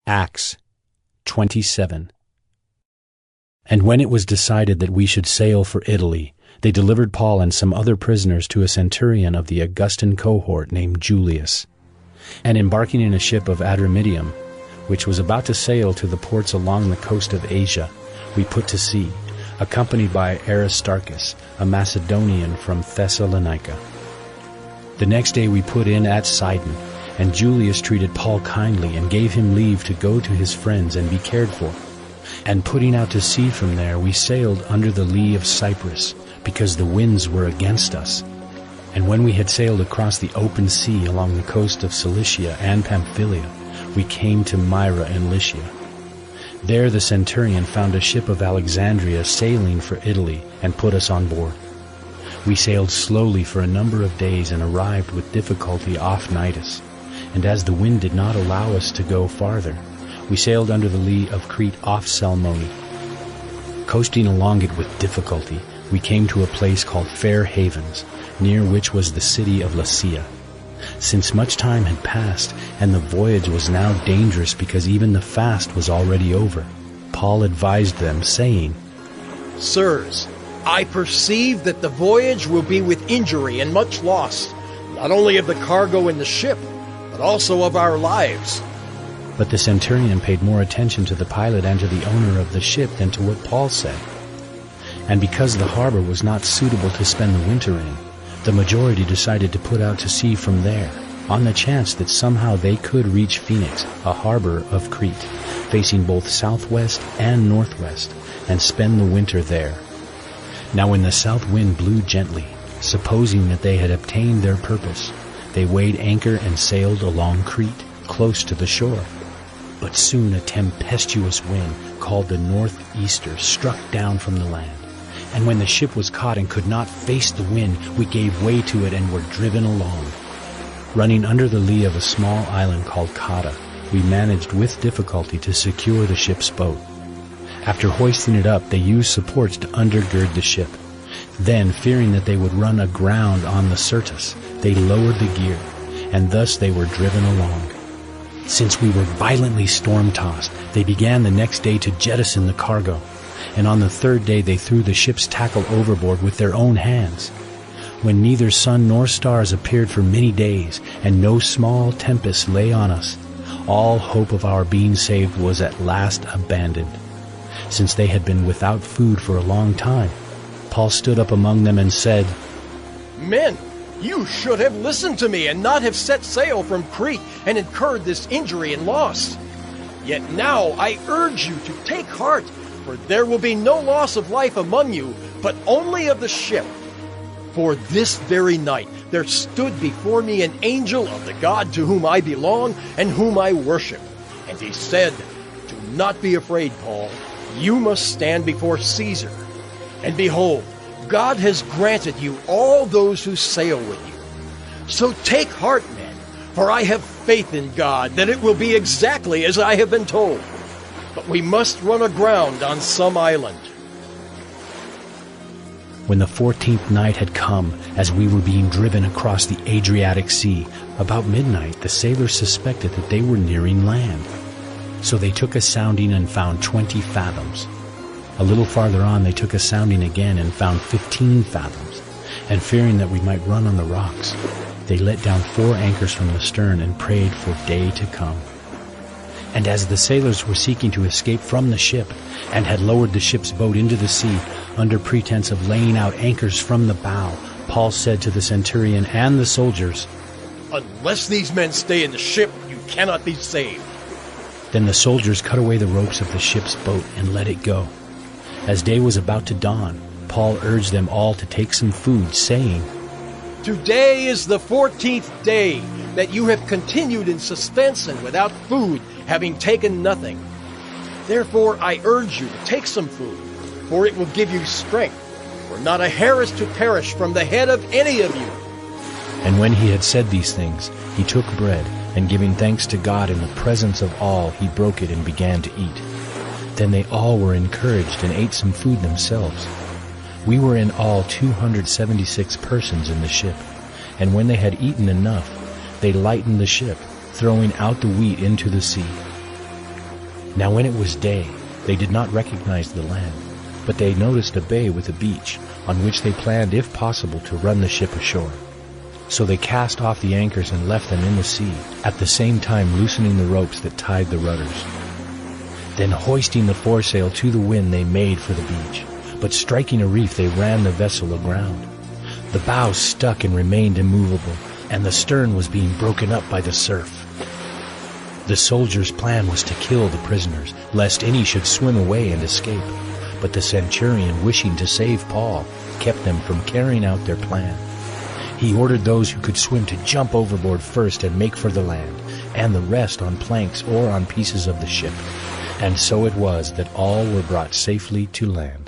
Acts 27. And when it was decided that we should sail for Italy, they delivered Paul and some other prisoners to a centurion of the Augustan cohort named Julius. And embarking in a ship of Adramyttium, which was about to sail to the ports along the coast of Asia, we put to sea, accompanied by Aristarchus, a Macedonian from Thessalonica. The next day we put in at Sidon, and Julius treated Paul kindly and gave him leave to go to his friends and be cared for. And putting out to sea from there, we sailed under the lee of Cyprus, because the winds were against us. And when we had sailed across the open sea along the coast of Cilicia and Pamphylia, we came to Myra in Lycia. There the centurion found a ship of Alexandria sailing for Italy and put us on board. We sailed slowly for a number of days and arrived with difficulty off Cnidus. And as the wind did not allow us to go farther, we sailed under the lee of Crete off Salmone. Coasting along it with difficulty, we came to a place called Fair Havens, near which was the city of Lasea. Since much time had passed, and the voyage was now dangerous because even the fast was already over, Paul advised them, saying, Sirs, I perceive that the voyage will be with injury and much loss, not only of the cargo in the ship, but also of our lives. But the centurion paid more attention to the pilot and to the owner of the ship than to what Paul said. And because the harbor was not suitable to spend the winter in, the majority decided to put out to sea from there, on the chance that somehow they could reach Phoenix, a harbor of Crete, facing both southwest and northwest, and spend the winter there. Now when the south wind blew gently, supposing that they had obtained their purpose, they weighed anchor and sailed along Crete, close to the shore. But soon a tempestuous wind, called the northeaster, struck down from the land. And when the ship was caught and could not face the wind, we gave way to it and were driven along. Running under the lee of a small island called Cauda, we managed with difficulty to secure the ship's boat. After hoisting it up, they used supports to undergird the ship. Then, fearing that they would run aground on the Syrtis, they lowered the gear, and thus they were driven along. Since we were violently storm-tossed, they began the next day to jettison the cargo, and on the third day they threw the ship's tackle overboard with their own hands. When neither sun nor stars appeared for many days, and no small tempest lay on us, all hope of our being saved was at last abandoned. Since they had been without food for a long time, Paul stood up among them and said, Men, you should have listened to me and not have set sail from Crete and incurred this injury and loss. Yet now I urge you to take heart, for there will be no loss of life among you, but only of the ship. For this very night there stood before me an angel of the God to whom I belong and whom I worship. And he said, Do not be afraid, Paul. You must stand before Caesar. And behold, God has granted you all those who sail with you. So take heart, men, for I have faith in God that it will be exactly as I have been told. But we must run aground on some island. When the 14th night had come, as we were being driven across the Adriatic Sea, about midnight the sailors suspected that they were nearing land. So they took a sounding and found 20 fathoms. A little farther on they took a sounding again and found 15 fathoms. And fearing that we might run on the rocks, they let down 4 anchors from the stern and prayed for day to come. And as the sailors were seeking to escape from the ship, and had lowered the ship's boat into the sea, under pretense of laying out anchors from the bow, Paul said to the centurion and the soldiers, Unless these men stay in the ship, you cannot be saved. Then the soldiers cut away the ropes of the ship's boat and let it go. As day was about to dawn, Paul urged them all to take some food, saying, Today is the 14th day that you have continued in suspense and without food, having taken nothing. Therefore I urge you to take some food, for it will give you strength, for not a hair is to perish from the head of any of you. And when he had said these things, he took bread, and giving thanks to God in the presence of all, he broke it and began to eat. Then they all were encouraged and ate some food themselves. We were in all 276 persons in the ship, and when they had eaten enough, they lightened the ship, throwing out the wheat into the sea. Now when it was day, they did not recognize the land, but they noticed a bay with a beach, on which they planned, if possible, to run the ship ashore. So they cast off the anchors and left them in the sea, at the same time loosening the ropes that tied the rudders. Then hoisting the foresail to the wind, they made for the beach. But striking a reef, they ran the vessel aground. The bow stuck and remained immovable, and the stern was being broken up by the surf. The soldiers' plan was to kill the prisoners, lest any should swim away and escape. But the centurion, wishing to save Paul, kept them from carrying out their plan. He ordered those who could swim to jump overboard first and make for the land, and the rest on planks or on pieces of the ship. And so it was that all were brought safely to land.